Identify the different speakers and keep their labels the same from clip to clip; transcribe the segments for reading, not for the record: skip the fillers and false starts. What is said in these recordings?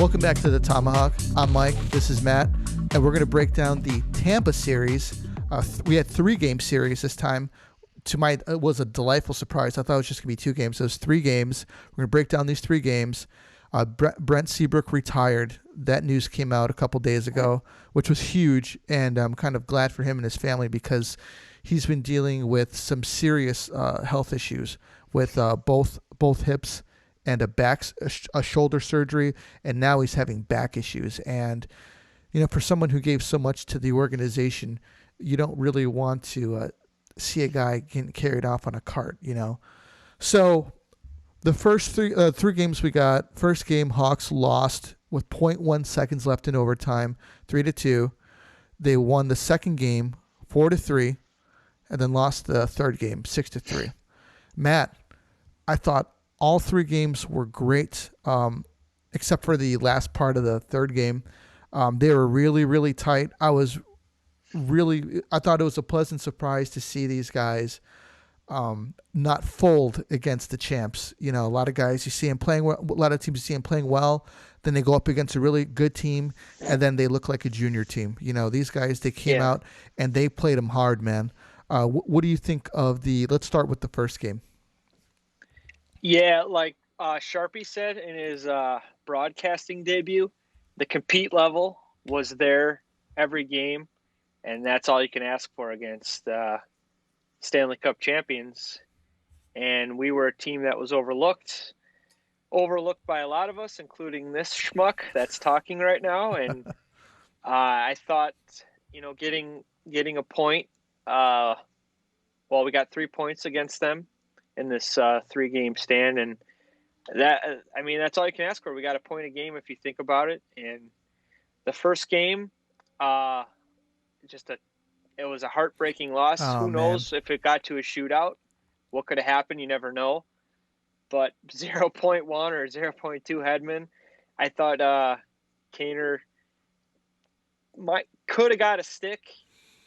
Speaker 1: Welcome back to the Tomahawk. I'm Mike. This is Matt, and we're going to break down the Tampa series. We had 3-game series this time. It was a delightful surprise. I thought it was just going to be 2 games. So it was 3 games. We're going to break down these 3 games. Brent Seabrook retired. That news came out a couple days ago, which was huge, and I'm kind of glad for him and his family because he's been dealing with some serious health issues with both hips and a shoulder surgery, and now he's having back issues. And for someone who gave so much to the organization, you don't really want to see a guy getting carried off on a cart. So the first three games we got. First game, Hawks lost with 0.1 seconds left in overtime, 3-2. They won the second game 4-3, and then lost the third game 6-3. Matt, I thought all 3 games were great, except for the last part of the third game. They were really, really tight. I thought it was a pleasant surprise to see these guys not fold against the champs. A lot of guys you see them playing well, a lot of teams you see them playing well, then they go up against a really good team, and then they look like a junior team. These guys, they came out and they played them hard, man. What do you think of let's start with the first game.
Speaker 2: Yeah, like Sharpie said in his broadcasting debut, the compete level was there every game, and that's all you can ask for against Stanley Cup champions. And we were a team that was overlooked by a lot of us, including this schmuck that's talking right now. And I thought, getting a point, we got 3 points against them in this 3-game stand, and that's all you can ask for. We got a point a game if you think about it. And the first game, it was a heartbreaking loss. Who knows if it got to a shootout? What could have happened? You never know. But 0.1 or 0.2 Hedman, I thought Kaner could have got a stick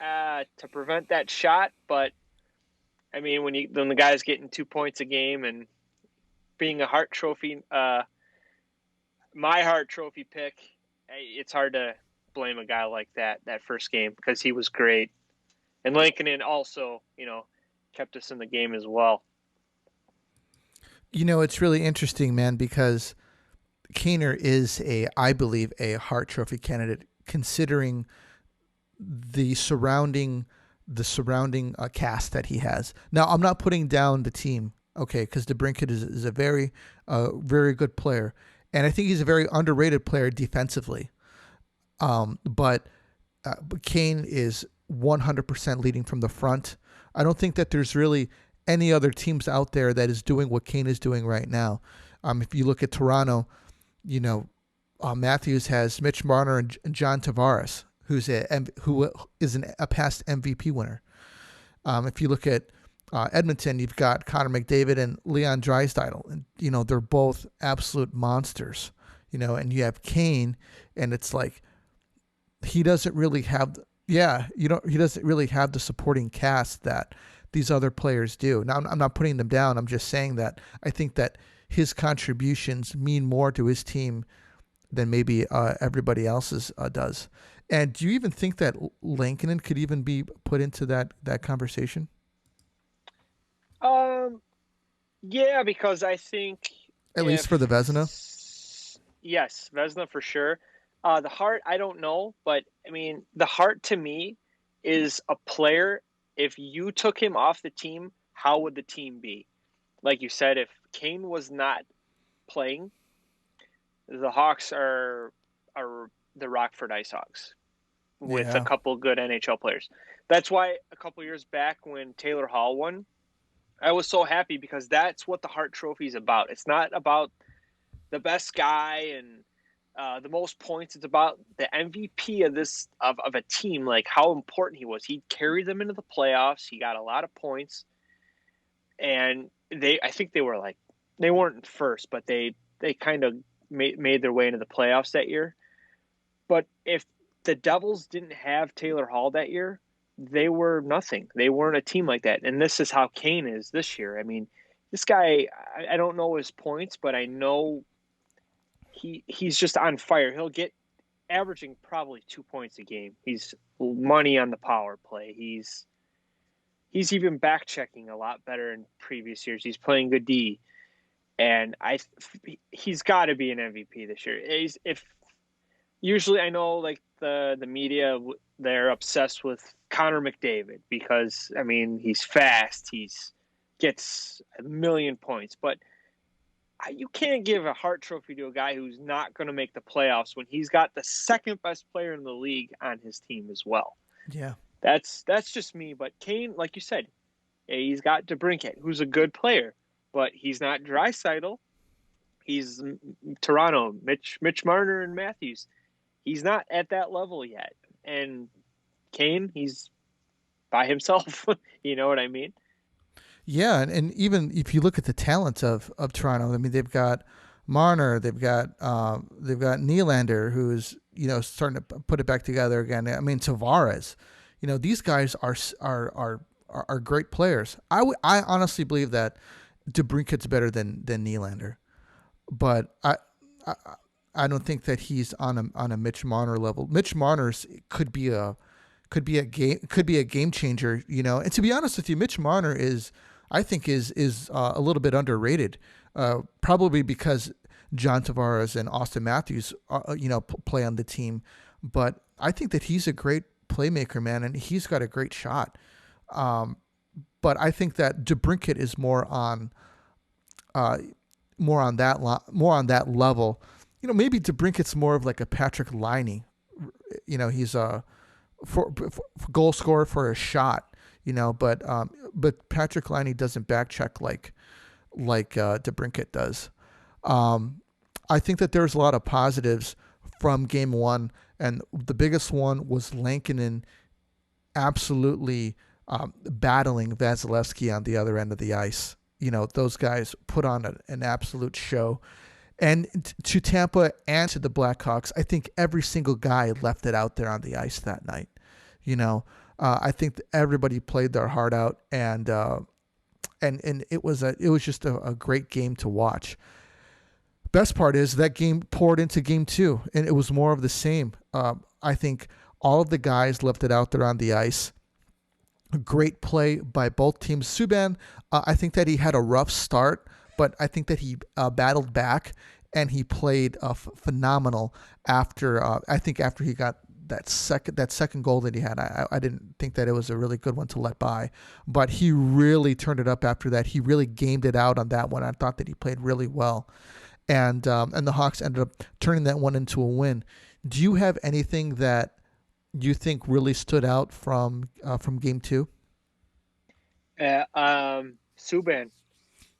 Speaker 2: to prevent that shot, but when the guy's getting 2 points a game and being a Hart Trophy, my Hart Trophy pick, it's hard to blame a guy like that first game because he was great. And Lankinen also, kept us in the game as well.
Speaker 1: It's really interesting, man, because Kaner is I believe, a Hart Trophy candidate, considering the surrounding cast that he has. Now, I'm not putting down the team, okay, because DeBrincat is a very, very good player, and I think he's a very underrated player defensively. But Kane is 100% leading from the front. I don't think that there's really any other teams out there that is doing what Kane is doing right now. If you look at Toronto, Matthews has Mitch Marner and John Tavares, who is a past MVP winner. If you look at Edmonton, you've got Connor McDavid and Leon Draisaitl, and they're both absolute monsters. And you have Kane, and it's like he doesn't really have the supporting cast that these other players do. Now, I'm not putting them down. I'm just saying that I think that his contributions mean more to his team than maybe everybody else's does. And do you even think that Lankinen could even be put into that conversation?
Speaker 2: Yeah, because I think
Speaker 1: at least for the Vezina.
Speaker 2: Yes, Vezina for sure. The Hart, I don't know, but the Hart to me is a player. If you took him off the team, how would the team be? Like you said, if Kane was not playing, the Hawks are the Rockford Ice Hawks with a couple good NHL players. That's why a couple years back when Taylor Hall won, I was so happy because that's what the Hart Trophy is about. It's not about the best guy and the most points. It's about the MVP of a team, like how important he was. He carried them into the playoffs. He got a lot of points, and I think they weren't first, but they kind of made their way into the playoffs that year. But if the Devils didn't have Taylor Hall that year, they were nothing. They weren't a team like that. And this is how Kane is this year. This guy, I don't know his points, but I know he's just on fire. He'll get averaging probably 2 points a game. He's money on the power play. He's even back checking a lot better in previous years. He's playing good D, and he's got to be an MVP this year. If usually I know like the media, they're obsessed with Connor McDavid because I mean he's fast, gets a million points, but you can't give a Hart Trophy to a guy who's not going to make the playoffs when he's got the second best player in the league on his team as well.
Speaker 1: Yeah.
Speaker 2: That's just me. But Kane, like you said, he's got DeBrincat, who's a good player, but he's not Draisaitl. He's Toronto, Mitch Marner, and Matthews. He's not at that level yet. And Kane, he's by himself. You know what I mean?
Speaker 1: Yeah, and even if you look at the talent of Toronto, I mean they've got Marner, they've got Nylander, who's starting to put it back together again. I mean Tavares, these guys are great players. I honestly believe that DeBrincat's better than Nylander, but I don't think that he's on a Mitch Marner level. Mitch Marner's could be a game changer, And to be honest with you, Mitch Marner I think is a little bit underrated, probably because John Tavares and Austin Matthews, play on the team. But I think that he's a great playmaker, man, and he's got a great shot. But I think that DeBrincat is more on that level. Maybe DeBrincat's more of like a Patrick Laine. He's a for goal scorer for a shot. But Patrick Laine doesn't back check like DeBrincat does. I think that there's a lot of positives from Game 1, and the biggest one was Lankinen absolutely battling Vasilevsky on the other end of the ice. Those guys put on an absolute show. And to Tampa and to the Blackhawks, I think every single guy left it out there on the ice that night. I think that everybody played their heart out, and it was just a great game to watch. Best part is that game poured into Game 2, and it was more of the same. I think all of the guys left it out there on the ice. Great play by both teams. Subban, I think that he had a rough start, but I think that he battled back, and he played phenomenal after he got that second goal that he had. I didn't think that it was a really good one to let by, but he really turned it up after that. He really gamed it out on that one. I thought that he played really well, and the Hawks ended up turning that one into a win. Do you have anything that you think really stood out from Game 2?
Speaker 2: Subban.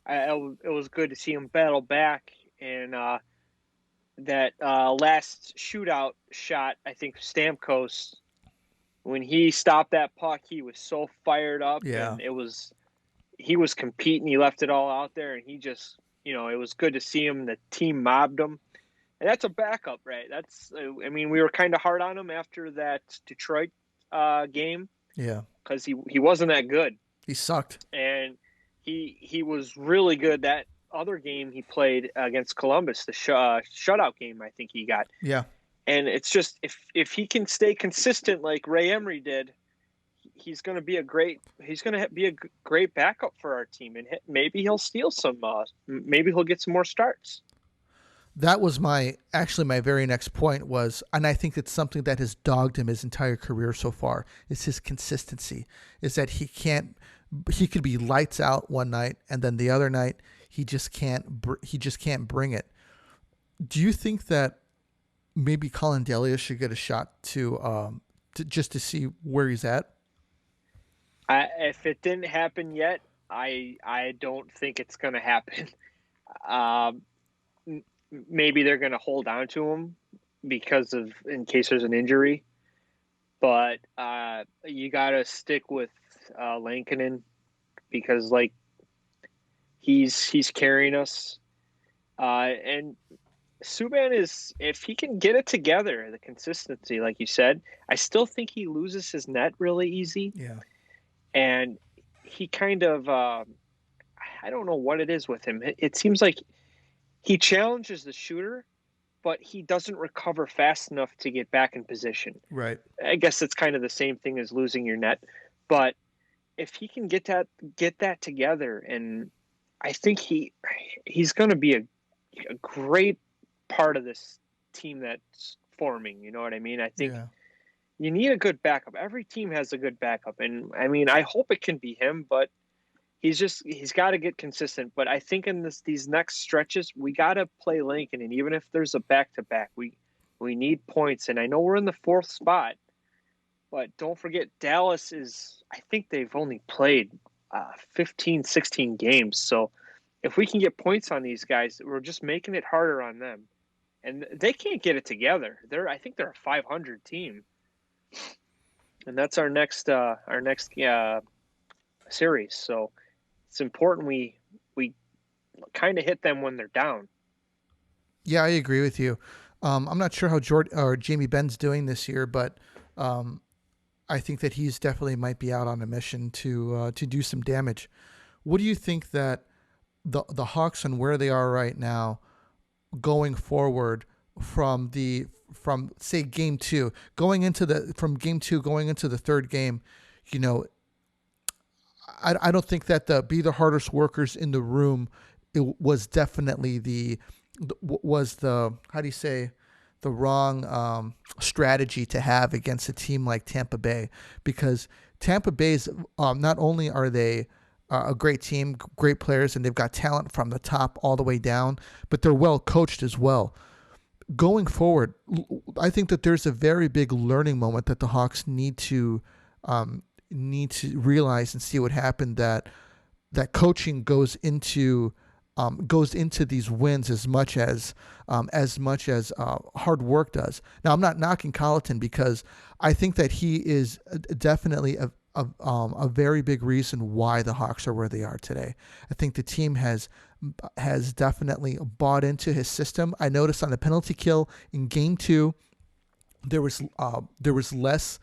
Speaker 2: It was good to see him battle back, and that last shootout shot, I think Stamkos, when he stopped that puck, he was so fired up.
Speaker 1: Yeah.
Speaker 2: And he was competing. He left it all out there, and he just, it was good to see him. The team mobbed him. And that's a backup, right? We were kind of hard on him after that Detroit game.
Speaker 1: Yeah.
Speaker 2: Because he wasn't that good.
Speaker 1: He sucked.
Speaker 2: And he was really good that other game he played against Columbus, the shutout game I think he got.
Speaker 1: Yeah.
Speaker 2: And it's just if he can stay consistent like Ray Emery did, he's going to be a great backup for our team, and maybe he'll steal some maybe he'll get some more starts.
Speaker 1: That was my very next point was, and I think it's something that has dogged him his entire career so far, is his consistency. Is that he could be lights out one night, and then the other night he just can't bring it. Do you think that maybe Colin Delia should get a shot to just to see where he's at?
Speaker 2: If it didn't happen yet, I don't think it's going to happen. Maybe they're going to hold on to him in case there's an injury, but you got to stick with Lankinen because he's carrying us, and Subban is, if he can get it together, the consistency, like you said, I still think he loses his net really easy.
Speaker 1: Yeah,
Speaker 2: and he kind of I don't know what it is with him. It seems like he challenges the shooter, but he doesn't recover fast enough to get back in position.
Speaker 1: Right.
Speaker 2: I guess it's kind of the same thing as losing your net, but if he can get that together, and I think he's going to be a great part of this team that's forming. You know what I mean? I think
Speaker 1: Yeah.
Speaker 2: you need a good backup. Every team has a good backup, and I mean, I hope it can be him, but he's got to get consistent. But I think in these next stretches, we got to play Lincoln, and even if there's a back-to-back, we need points. And I know we're in the 4th spot, but don't forget Dallas I think they've only played 15, 16 games. So if we can get points on these guys, we're just making it harder on them. And they can't get it together. I think they're a 500 team. And that's our next series. So it's important we kind of hit them when they're down.
Speaker 1: Yeah, I agree with you. I'm not sure how Jamie Benn's doing this year, but I think that he's definitely might be out on a mission to do some damage. What do you think that the Hawks and where they are right now, going forward from say game 2, going into the 3rd game, you know, I don't think that be the hardest workers in the room, it was definitely how do you say, the wrong strategy to have against a team like Tampa Bay, because Tampa Bay's not only are they a great team, great players, and they've got talent from the top all the way down, but they're well coached as well. Going forward, I think that there's a very big learning moment that the Hawks need to realize and see what happened, that coaching goes into these wins as much as hard work does. Now, I'm not knocking Colleton, because I think that he is definitely a very big reason why the Hawks are where they are today. I think the team has definitely bought into his system. I noticed on the penalty kill in game 2, there was less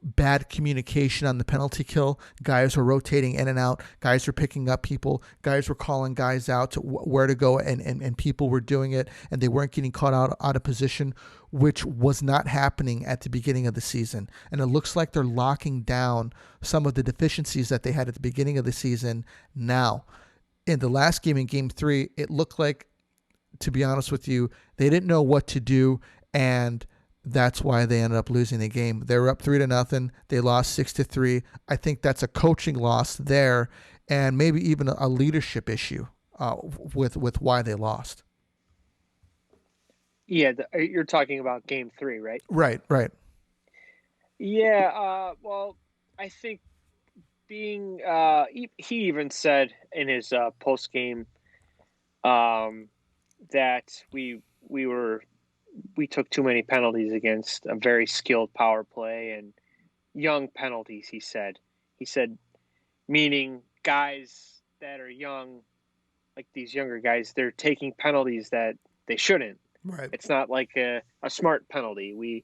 Speaker 1: bad communication on the penalty kill. Guys were rotating in and out. Guys were picking up people. Guys were calling guys out to where to go, and people were doing it, and they weren't getting caught out of position, which was not happening at the beginning of the season. And it looks like they're locking down some of the deficiencies that they had at the beginning of the season now. In the last game, in game 3, it looked like, to be honest with you, they didn't know what to do, and that's why they ended up losing the game. They were up 3-0. They lost 6-3. I think that's a coaching loss there, and maybe even a leadership issue with why they lost.
Speaker 2: Yeah, you're talking about game 3, right?
Speaker 1: Right.
Speaker 2: Yeah. Well, I think being he even said in his post game that we took too many penalties against a very skilled power play, and young penalties. He said, meaning guys that are young, like these younger guys, they're taking penalties that they shouldn't.
Speaker 1: Right.
Speaker 2: It's not like a smart penalty.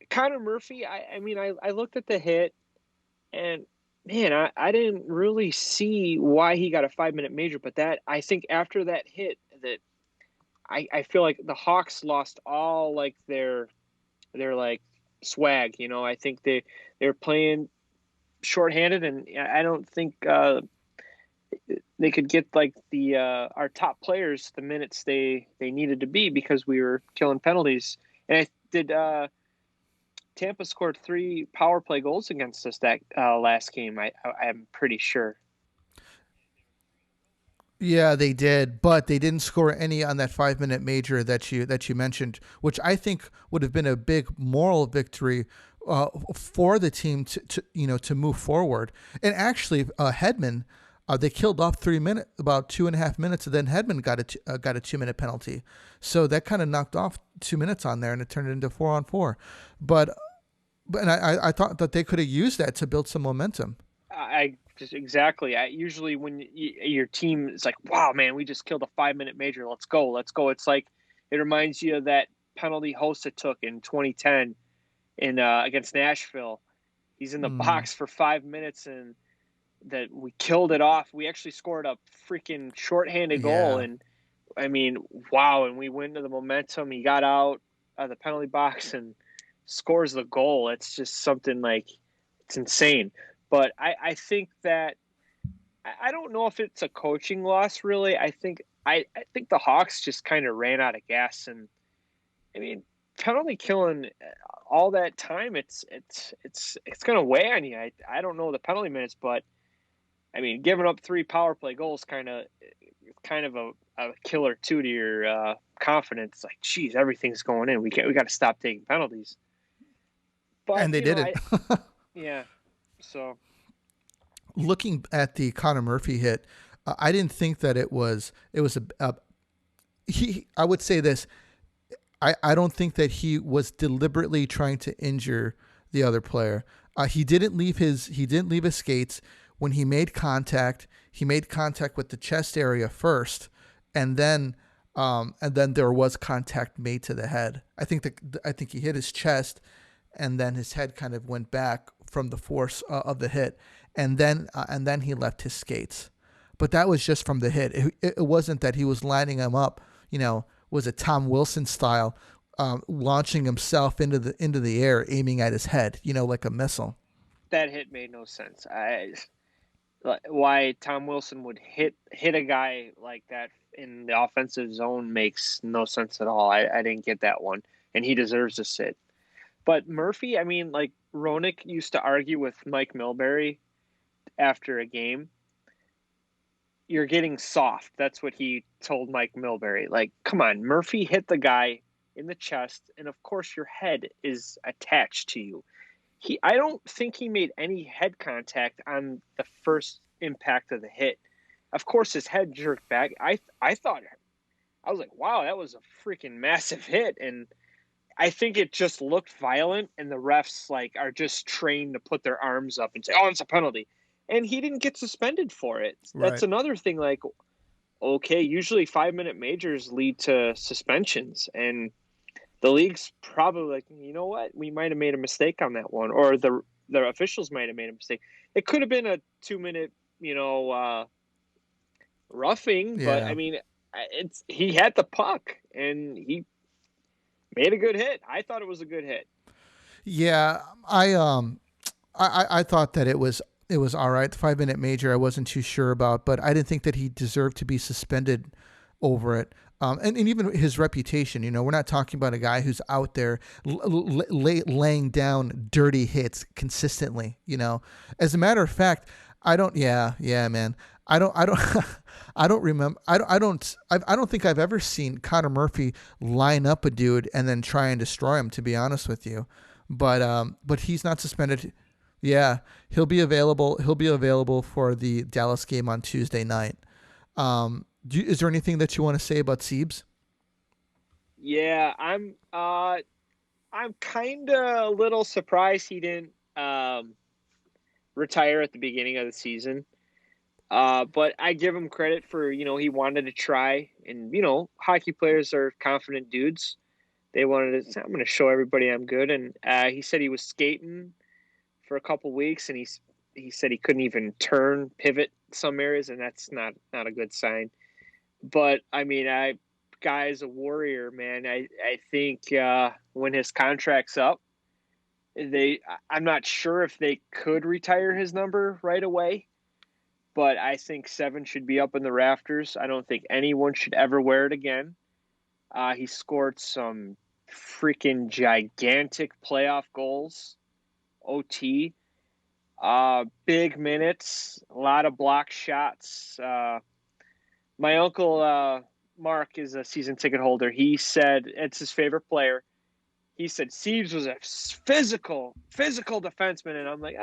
Speaker 2: Connor Murphy, I looked at the hit, and man, I didn't really see why he got a 5-minute major, but I think after that hit, that I feel like the Hawks lost all like their like swag. You know, I think they're playing shorthanded, and I don't think they could get like our top players the minutes they needed to be, because we were killing penalties. And Tampa scored 3 power play goals against us that last game. I'm pretty sure.
Speaker 1: Yeah, they did, but they didn't score any on that 5-minute major that you mentioned, which I think would have been a big moral victory for the team to move forward. And actually, Hedman, they killed off about 2.5 minutes, and then Hedman got a 2-minute penalty, so that kind of knocked off 2 minutes on there, and it turned it into 4-on-4. But I thought that they could have used that to build some momentum.
Speaker 2: Exactly. Usually when your team is like, wow, man, we just killed a 5-minute major. Let's go. It's like, it reminds you of that penalty Hossa took in 2010 against Nashville. He's in the box for 5 minutes, and that we killed it off. We actually scored a freaking shorthanded goal, and I mean, wow. And we went to the momentum. He got out of the penalty box and scores the goal. It's just something like, it's insane. But I think that, I don't know if it's a coaching loss, really. I think the Hawks just kind of ran out of gas. And I mean, penalty killing all that time, it's going to weigh on you. I don't know the penalty minutes, but I mean, giving up 3 power play goals kind of a killer too to your confidence. Like, geez, everything's going in. We got to stop taking penalties.
Speaker 1: And
Speaker 2: But
Speaker 1: they didn't.
Speaker 2: yeah. So
Speaker 1: Looking at the Connor Murphy hit, I didn't think that it was a he. I would say this. I don't think that he was deliberately trying to injure the other player. He didn't leave his skates. When he made contact, with the chest area first, and then there was contact made to the head. I think he hit his chest, and then his head kind of went back from the force of the hit, and then he left his skates. But that was just from the hit. It wasn't that he was lining him up. Was it Tom Wilson style, launching himself into the air, aiming at his head, like a missile.
Speaker 2: that hit made no sense. Why Tom Wilson would hit a guy like that in the offensive zone makes no sense at all. I didn't get that one, and he deserves a sit. But Murphy, I mean, like Roenick used to argue with Mike Milbury after a game. You're getting soft. That's what he told Mike Milbury. Like, come on, Murphy hit the guy in the chest, and of course your head is attached to you. I don't think he made any head contact on the first impact of the hit. Of course, his head jerked back. I thought, I was like, wow, that was a freaking massive hit, and I think it just looked violent, and the refs like are just trained to put their arms up and say, "Oh, it's a penalty," and he didn't get suspended for it. That's
Speaker 1: Right.
Speaker 2: another thing. Like, okay, usually 5-minute majors lead to suspensions, and the league's probably like, you know what, we might have made a mistake on that one, or the officials might have made a mistake. It could have been a 2-minute, roughing, but I
Speaker 1: Yeah.
Speaker 2: mean, he had the puck and he made a good hit. I thought it was a good hit.
Speaker 1: Yeah. I thought that it was all right. The 5-minute major I wasn't too sure about, but I didn't think that he deserved to be suspended over it. And even his reputation, we're not talking about a guy who's out there laying down dirty hits consistently. As a matter of fact, I don't. Yeah, man. I don't. I don't remember. I don't think I've ever seen Connor Murphy line up a dude and then try and destroy him. To be honest with you, but he's not suspended. Yeah, he'll be available. He'll be available for the Dallas game on Tuesday night. Is there anything that you want to say about Siebes?
Speaker 2: Yeah, I'm kind of a little surprised he didn't retire at the beginning of the season. But I give him credit for, he wanted to try, and hockey players are confident dudes. They wanted to. I'm going to show everybody I'm good, and he said he was skating for a couple weeks, and he said he couldn't even pivot some areas, and that's not a good sign. But I mean, guy's a warrior, man. I think when his contract's up, I'm not sure if they could retire his number right away, but I think 7 should be up in the rafters. I don't think anyone should ever wear it again. He scored some freaking gigantic playoff goals, OT, big minutes, a lot of block shots. My uncle Mark is a season ticket holder. He said it's his favorite player. He said Siebes was a physical defenseman, and I'm like,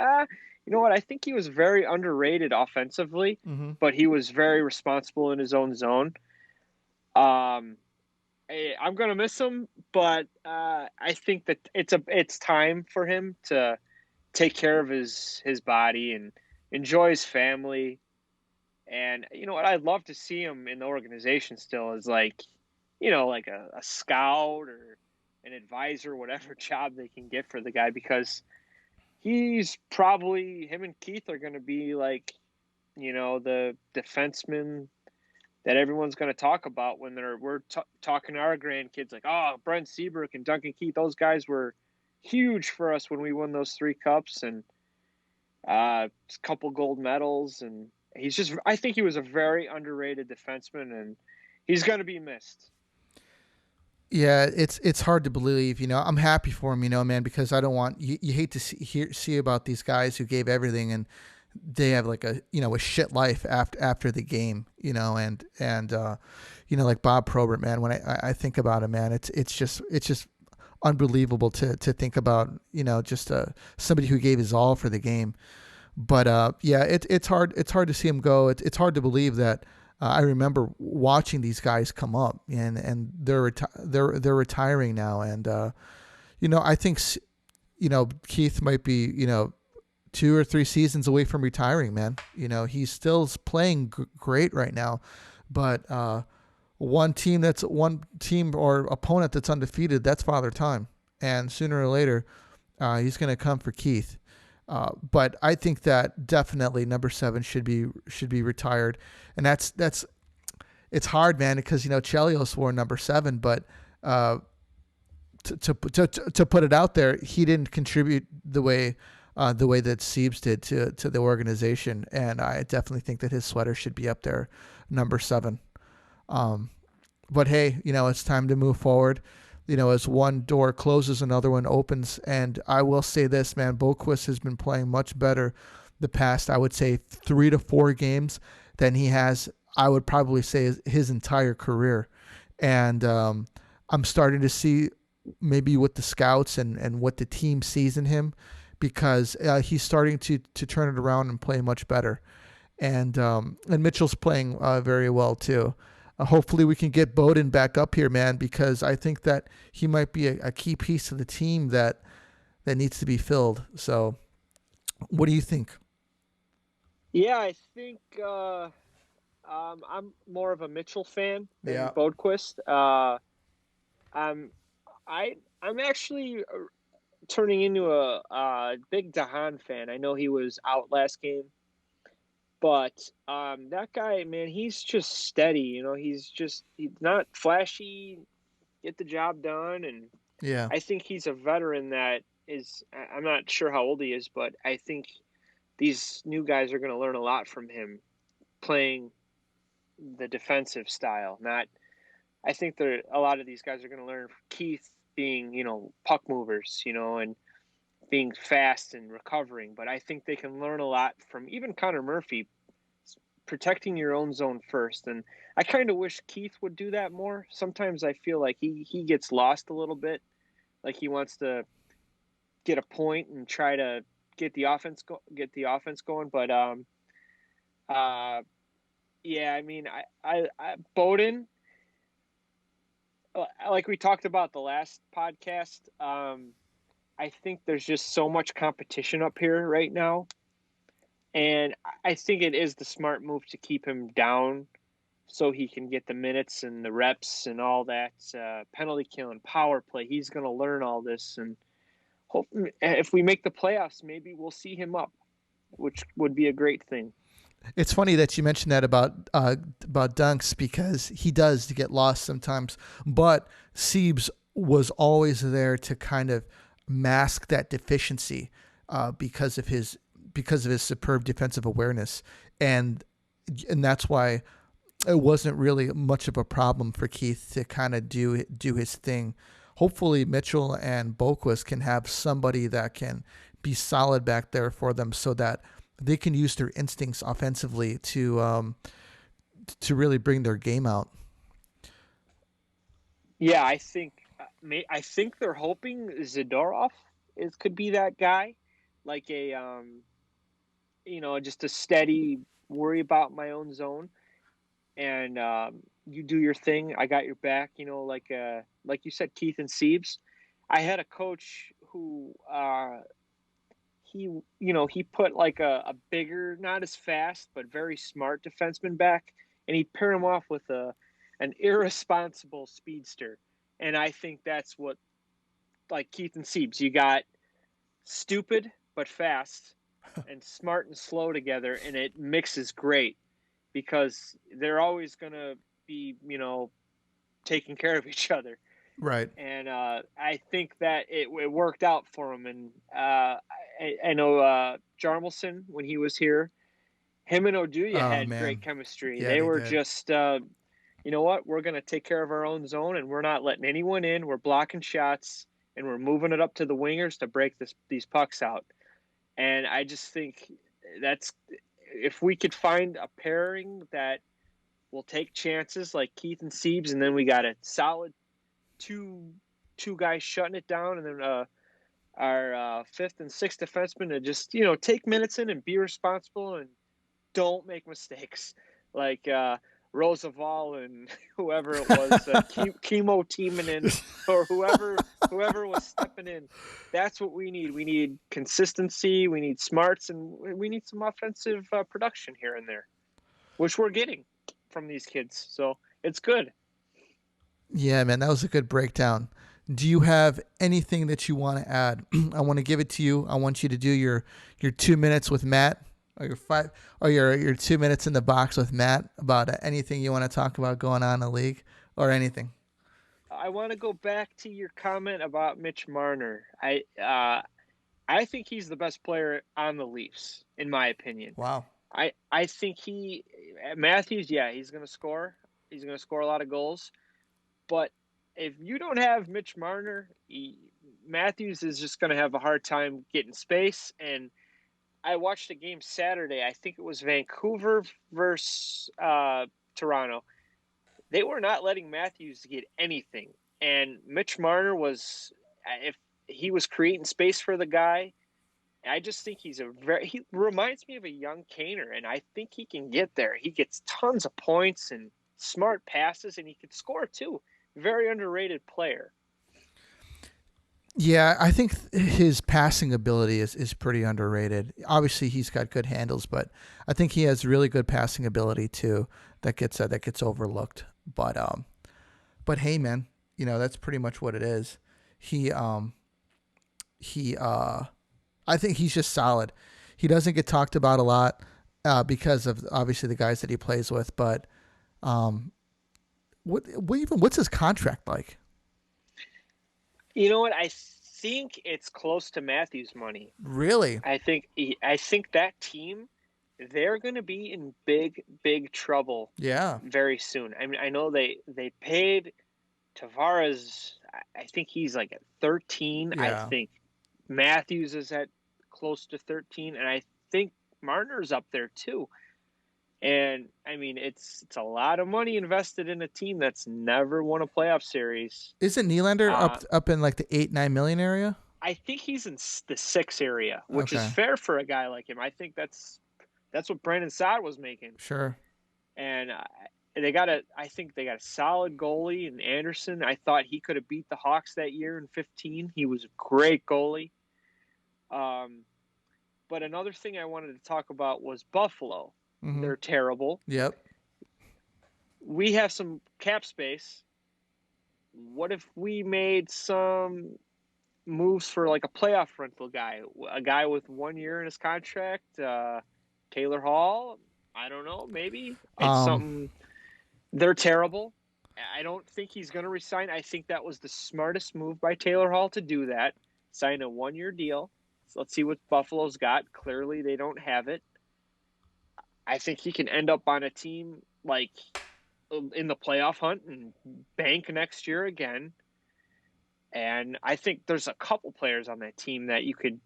Speaker 2: you know what? I think he was very underrated offensively,
Speaker 1: Mm-hmm.
Speaker 2: but he was very responsible in his own zone. I'm gonna miss him, but I think that it's time for him to take care of his body and enjoy his family. And you know what? I'd love to see him in the organization still as like, like a scout or an advisor, whatever job they can get for the guy, because he's probably, him and Keith are going to be like, the defenseman that everyone's going to talk about when we're talking to our grandkids, like, oh, Brent Seabrook and Duncan Keith, those guys were huge for us when we won those 3 cups and a couple gold medals. And I think he was a very underrated defenseman, and he's going to be missed.
Speaker 1: Yeah, it's hard to believe. I'm happy for him, man, because I don't want you hate to see about these guys who gave everything and they have like a shit life after the game, and like Bob Probert, man. When I think about him, man, it's just unbelievable to think about, just somebody who gave his all for the game. But yeah, it's hard to see him go. It's hard to believe that. I remember watching these guys come up, and they're retiring now, and I think Keith might be 2 or 3 seasons away from retiring, man. He's still playing great right now, but one team or opponent that's undefeated, that's Father Time, and sooner or later, he's going to come for Keith. But I think that definitely number 7 should be retired, and that's it's hard, man, because Chelios wore number 7, but to put it out there, he didn't contribute the way that Siebes did to the organization, and I definitely think that his sweater should be up there, number 7. But hey, it's time to move forward. As one door closes, another one opens. And I will say this, man, Boqvist has been playing much better the past, I would say, 3 to 4 games than he has, I would probably say, his entire career. And I'm starting to see maybe what the scouts and what the team sees in him, because he's starting to turn it around and play much better. And Mitchell's playing very well too. Hopefully we can get Bowden back up here, man, because I think that he might be a key piece of the team that needs to be filled. So what do you think?
Speaker 2: Yeah, I think I'm more of a Mitchell fan than Boqvist. I'm actually turning into a big Dahan fan. I know he was out last game, but that guy, man, he's just steady. He's not flashy, get the job done, and
Speaker 1: Yeah.
Speaker 2: I think he's a veteran that is. I'm not sure how old he is, but I think these new guys are going to learn a lot from him, playing the defensive style. I think a lot of these guys are going to learn from Keith being, puck movers, and being fast and recovering. But I think they can learn a lot from even Connor Murphy, protecting your own zone first. And I kind of wish Keith would do that more. Sometimes I feel like he gets lost a little bit, like he wants to get a point and try to get the offense going. But yeah, I mean, I Bowden, like we talked about the last podcast, I think there's just so much competition up here right now. And I think it is the smart move to keep him down so he can get the minutes and the reps and all that, penalty kill and power play. He's going to learn all this. And hope if we make the playoffs, maybe we'll see him up, which would be a great thing.
Speaker 1: It's funny that you mentioned that about Dunks, because he does get lost sometimes, but Siebes was always there to kind of mask that deficiency because of his superb defensive awareness, and that's why it wasn't really much of a problem for Keith to kind of do his thing. Hopefully Mitchell and Boqvist can have somebody that can be solid back there for them, so that they can use their instincts offensively to really bring their game out.
Speaker 2: Yeah, I think they're hoping Zadorov could be that guy, like a just a steady worry about my own zone, and you do your thing. I got your back. Like you said, Keith and Siebes. I had a coach who he put like a bigger, not as fast, but very smart defenseman back, and he paired him off with an irresponsible speedster. And I think that's what, like Keith and Siebes, you got stupid but fast and smart and slow together, and it mixes great because they're always going to be, taking care of each other.
Speaker 1: Right.
Speaker 2: And I think that it worked out for him. And I know Jarmelson, when he was here, him and Oduya
Speaker 1: Oh
Speaker 2: had great
Speaker 1: man.
Speaker 2: chemistry.
Speaker 1: Yeah,
Speaker 2: They
Speaker 1: they
Speaker 2: were
Speaker 1: did.
Speaker 2: just, you know what? We're going to take care of our own zone, and we're not letting anyone in. We're blocking shots, and we're moving it up to the wingers to break these pucks out. And I just think that's if we could find a pairing that will take chances like Keith and Siebes, and then we got a solid two guys shutting it down, and then our fifth and sixth defenseman to just take minutes in and be responsible and don't make mistakes like Roosevelt and whoever it was, chemo teaming in, or whoever was stepping in. That's what we need. We need consistency. We need smarts, and we need some offensive production here and there, which we're getting from these kids. So it's good.
Speaker 1: Yeah, man, that was a good breakdown. Do you have anything that you want to add? I want to give it to you. I want you to do your 2 minutes with Matt, or your 2 minutes in the box with Matt about anything you want to talk about going on in the league or anything.
Speaker 2: I want to go back to your comment about Mitch Marner. I think he's the best player on the Leafs, in my opinion.
Speaker 1: Wow.
Speaker 2: I think Matthews, yeah, he's going to score. He's going to score a lot of goals. But if you don't have Mitch Marner, Matthews is just going to have a hard time getting space. And I watched a game Saturday. I think it was Vancouver versus Toronto. They were not letting Matthews get anything. And Mitch Marner if he was creating space for the guy, I just think he reminds me of a young Kaner, and I think he can get there. He gets tons of points and smart passes, and he could score too. Very underrated player.
Speaker 1: Yeah, I think his passing ability is pretty underrated. Obviously, he's got good handles, but I think he has really good passing ability too. That gets overlooked. But hey, man, that's pretty much what it is. He I think he's just solid. He doesn't get talked about a lot because of obviously the guys that he plays with. But what's his contract like?
Speaker 2: You know what? I think it's close to Matthews' money.
Speaker 1: Really?
Speaker 2: I think that team, they're going to be in big trouble.
Speaker 1: Yeah.
Speaker 2: Very soon. I mean, I know they paid Tavares. I think he's like at 13.
Speaker 1: Yeah.
Speaker 2: I think Matthews is at close to 13, and I think Marner's up there too. And I mean, it's a lot of money invested in a team that's never won a playoff series.
Speaker 1: Isn't Nylander up in like the 8-9 million area?
Speaker 2: I think he's in the 6 area, which is
Speaker 1: Okay.
Speaker 2: fair for a guy like him. I think that's what Brandon Saad was making.
Speaker 1: Sure.
Speaker 2: And I think they got a solid goalie in Anderson. I thought he could have beat the Hawks that year in 15. He was a great goalie. But another thing I wanted to talk about was Buffalo.
Speaker 1: Mm-hmm.
Speaker 2: They're terrible.
Speaker 1: Yep.
Speaker 2: We have some cap space. What if we made some moves for like a playoff rental guy, a guy with 1 year in his contract, Taylor Hall? I don't know. Maybe it's something. They're terrible. I don't think he's going to resign. I think that was the smartest move by Taylor Hall to do that. Sign a 1 year deal. So let's see what Buffalo's got. Clearly, they don't have it. I think he can end up on a team like in the playoff hunt and bank next year again. And I think there's a couple players on that team that you could,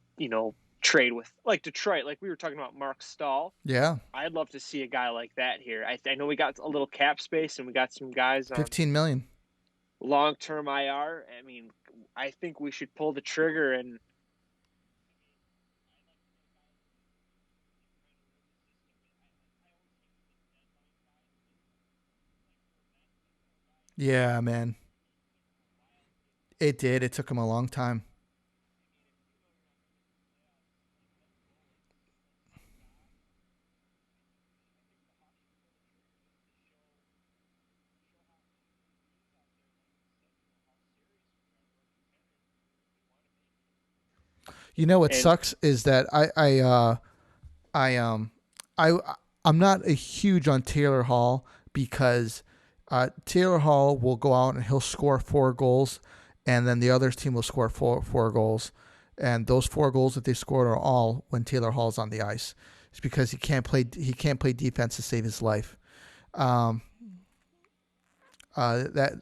Speaker 2: trade with, like Detroit, like we were talking about Mark Stahl.
Speaker 1: Yeah.
Speaker 2: I'd love to see a guy like that here. I know we got a little cap space and we got some guys on
Speaker 1: 15 million.
Speaker 2: Long-term IR. I mean, I think we should pull the trigger and
Speaker 1: Yeah, man. It did. It took him a long time. You know what sucks is that I I'm not a huge on Taylor Hall because Taylor Hall will go out and he'll score 4 goals, and then the other team will score four goals, and those 4 goals that they scored are all when Taylor Hall's on the ice. It's because he can't play defense to save his life. Um, that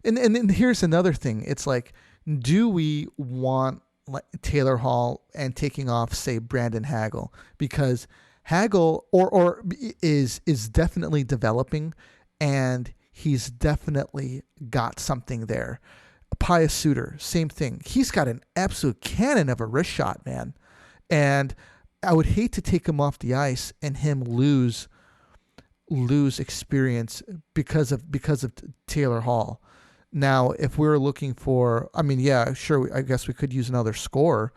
Speaker 1: and here's another thing. It's like, do we want like Taylor Hall and taking off, say, Brandon Hagel? Because Hagel or is definitely developing, and he's definitely got something there. Pius Suter, same thing. He's got an absolute cannon of a wrist shot, man. And I would hate to take him off the ice and him lose experience because of Taylor Hall. Now, if we're looking for, I mean, yeah, sure, I guess we could use another scorer,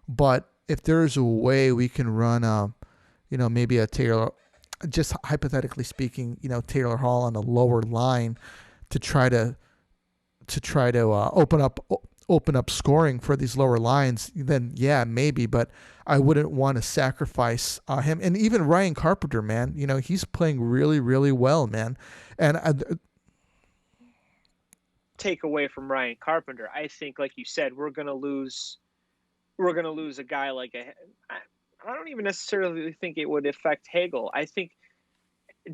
Speaker 1: but if there's a way we can run, maybe a Taylor, just hypothetically speaking, Taylor Hall on a lower line to try to open up scoring for these lower lines, then yeah, maybe. But I wouldn't want to sacrifice him. And even Ryan Carpenter, man, he's playing really, really well, man. And
Speaker 2: Take away from Ryan Carpenter, I think, like you said, we're gonna lose a guy like I don't even necessarily think it would affect Hagel. I think,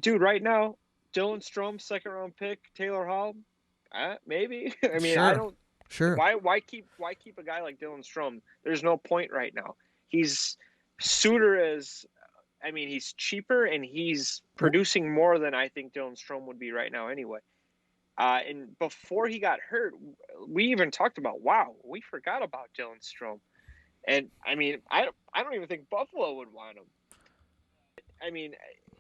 Speaker 2: dude, right now, Dylan Strome, second round pick, Taylor Hall, maybe. I mean, I
Speaker 1: sure,
Speaker 2: don't.
Speaker 1: sure.
Speaker 2: Why keep a guy like Dylan Strome? There's no point right now. He's Suter is. I mean, he's cheaper and he's producing more than I think Dylan Strome would be right now anyway. And before he got hurt, we even talked about, wow, we forgot about Dylan Strome. And I mean, I don't even think Buffalo would want him. I mean,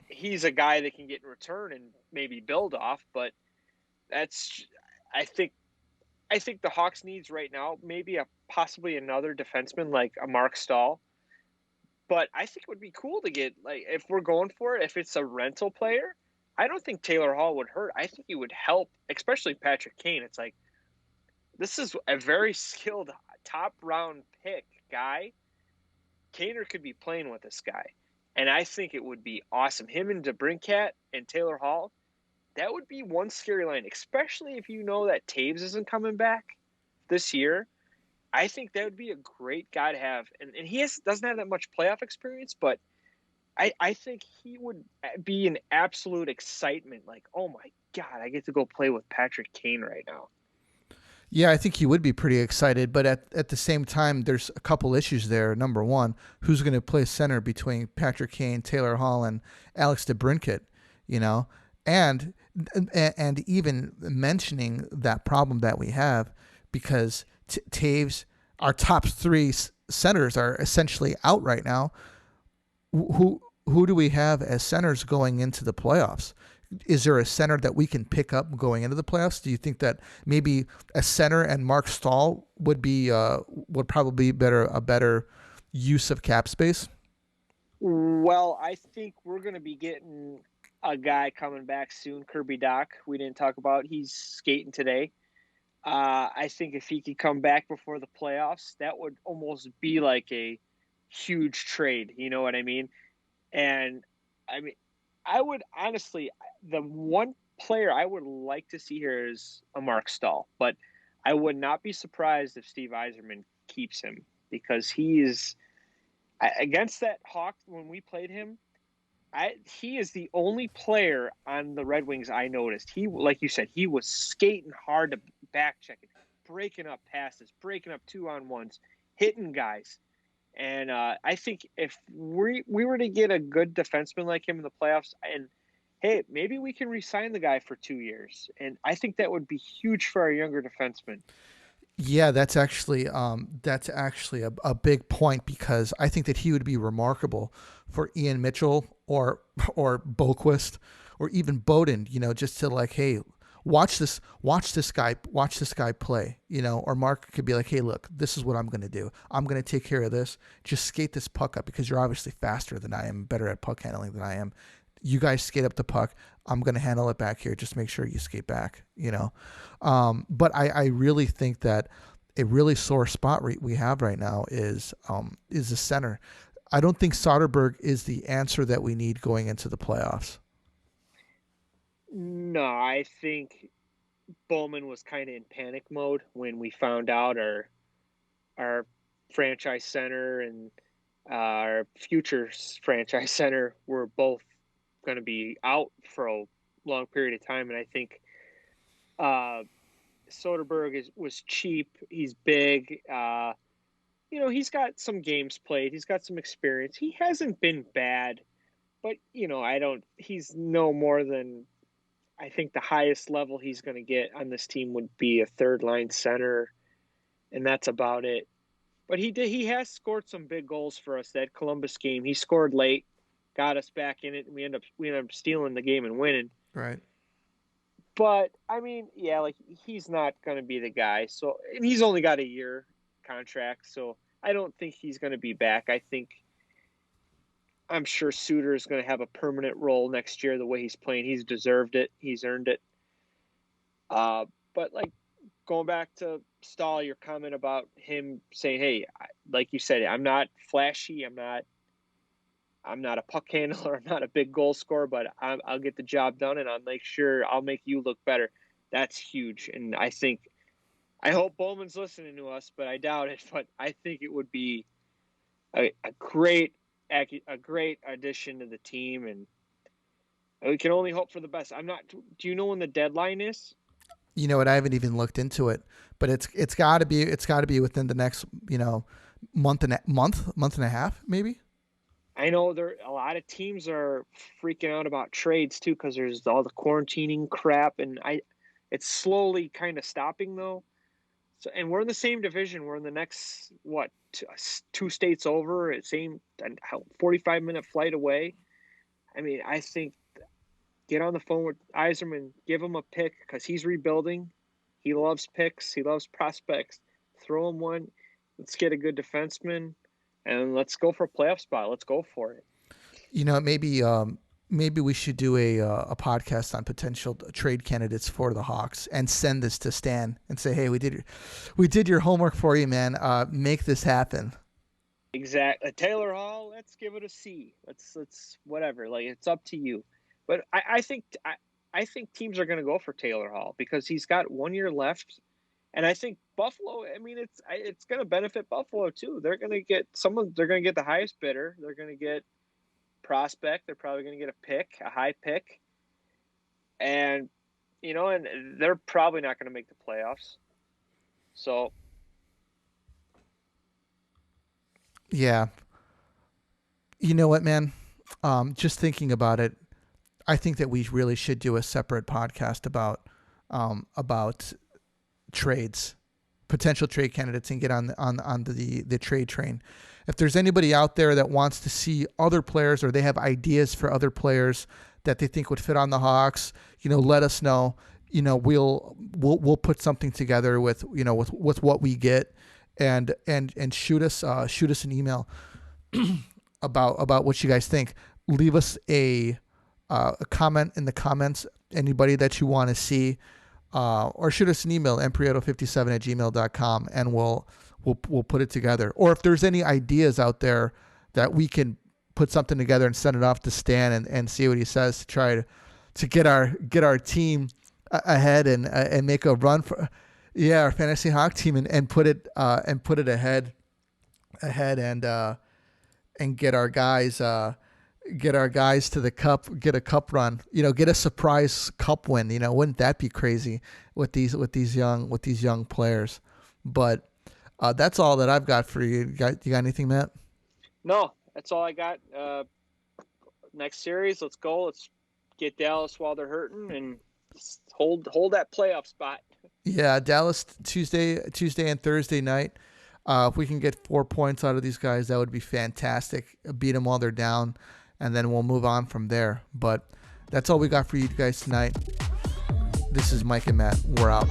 Speaker 2: he's a guy that can get in return and maybe build off, but that's I think the Hawks needs right now maybe possibly another defenseman like a Mark Stahl. But I think it would be cool to get, like, if we're going for it, if it's a rental player, I don't think Taylor Hall would hurt. I think he would help, especially Patrick Kane. It's like, this is a very skilled top round pick guy. Kaner could be playing with this guy. And I think it would be awesome. Him and DeBrincat and Taylor Hall, that would be one scary line, especially if you know that Taves isn't coming back this year. I think that would be a great guy to have. And he doesn't have that much playoff experience, but I think he would be an absolute excitement. Like, oh my God, I get to go play with Patrick Kane right now.
Speaker 1: Yeah, I think he would be pretty excited, but at the same time, there's a couple issues there. Number one, who's going to play center between Patrick Kane, Taylor Hall, and Alex DeBrincat, you know? And even mentioning that problem that we have, because Taves, our top 3 centers are essentially out right now. Who do we have as centers going into the playoffs? Is there a center that we can pick up going into the playoffs? Do you think that maybe a center and Mark Stahl would probably be a better use of cap space?
Speaker 2: Well, I think we're going to be getting a guy coming back soon, Kirby Doc. We didn't talk about. He's skating today. I think if he could come back before the playoffs, that would almost be like a huge trade. You know what I mean? And I mean, I would honestly, the one player I would like to see here is a Mark Stahl, but I would not be surprised if Steve Yzerman keeps him, because he is against that Hawk when we played him. He is the only player on the Red Wings I noticed. He, like you said, he was skating hard to back check it, breaking up passes, breaking up 2-on-1s, hitting guys. And I think if we were to get a good defenseman like him in the playoffs, and hey, maybe we can re-sign the guy for 2 years. And I think that would be huge for our younger defensemen.
Speaker 1: Yeah, that's actually a big point, because I think that he would be remarkable for Ian Mitchell or Boquist or even Bowden, just to, like, hey, watch this guy play, or Mark could be like, hey, look, this is what I'm going to do. I'm going to take care of this. Just skate this puck up, because you're obviously faster than I am, better at puck handling than I am. You guys skate up the puck. I'm going to handle it back here. Just make sure you skate back, But I really think that a really sore spot we have right now is the center. I don't think Soderberg is the answer that we need going into the playoffs.
Speaker 2: No, I think Bowman was kind of in panic mode when we found out our franchise center and our future franchise center were both going to be out for a long period of time. And I think Soderberg was cheap. He's big. He's got some games played. He's got some experience. He hasn't been bad, but he's no more than, I think the highest level he's going to get on this team would be a third line center. And that's about it. But he has scored some big goals for us. That Columbus game, he scored late, got us back in it, and we end up stealing the game and winning.
Speaker 1: Right.
Speaker 2: But I mean, yeah, like he's not going to be the guy. So, and he's only got a year contract, so I don't think he's going to be back. I'm sure Suter is going to have a permanent role next year. The way he's playing, he's deserved it. He's earned it. But like going back to Stahl, your comment about him saying, "Hey, like you said, I'm not flashy. I'm not a puck handler. I'm not a big goal scorer, but I'll get the job done, and I'll make you look better." That's huge, and I hope Bowman's listening to us, but I doubt it. But I think it would be a great addition to the team, and we can only hope for the best. Do you know when the deadline is?
Speaker 1: You know what? I haven't even looked into it, but it's got to be within the next month and a half, maybe.
Speaker 2: I know a lot of teams are freaking out about trades too because there's all the quarantining crap, and it's slowly kind of stopping though. So, and we're in the same division. We're in the next two states over, same 45-minute flight away. I mean, I think get on the phone with Yzerman, give him a pick because he's rebuilding. He loves picks. He loves prospects. Throw him one. Let's get a good defenseman, and let's go for a playoff spot. Let's go for it.
Speaker 1: Maybe we should do a podcast on potential trade candidates for the Hawks and send this to Stan and say, "Hey, we did your homework for you, man. Make this happen."
Speaker 2: Exactly. Taylor Hall, let's give it a C. Let's whatever. Like it's up to you. But I think teams are going to go for Taylor Hall because he's got 1 year left, and I think Buffalo. I mean, it's going to benefit Buffalo too. They're going to get They're going to get the highest bidder. They're going to get prospect. They're probably going to get a high pick, and and they're probably not going to make the playoffs. So,
Speaker 1: yeah, you know what, man? Just thinking about it, I think that we really should do a separate podcast about trades, potential trade candidates, and get on the trade train. If there's anybody out there that wants to see other players or they have ideas for other players that they think would fit on the Hawks, let us know. We'll put something together with what we get, and shoot us an email about what you guys think. Leave us a comment in the comments, anybody that you want to see, or shoot us an email, mprieto57@gmail.com, and we'll put it together. Or if there's any ideas out there that we can put something together and send it off to Stan and see what he says to try to get our team ahead and make a run for our fantasy Hawk team and put it ahead and get our guys to the cup, get a cup run, get a surprise cup win. Wouldn't that be crazy with these young players? But that's all that I've got for you. You got anything, Matt?
Speaker 2: No, that's all I got. Next series, let's go. Let's get Dallas while they're hurting and hold that playoff spot.
Speaker 1: Yeah, Dallas Tuesday and Thursday night. If we can get 4 points out of these guys, that would be fantastic. Beat them while they're down, and then we'll move on from there. But that's all we got for you guys tonight. This is Mike and Matt. We're out.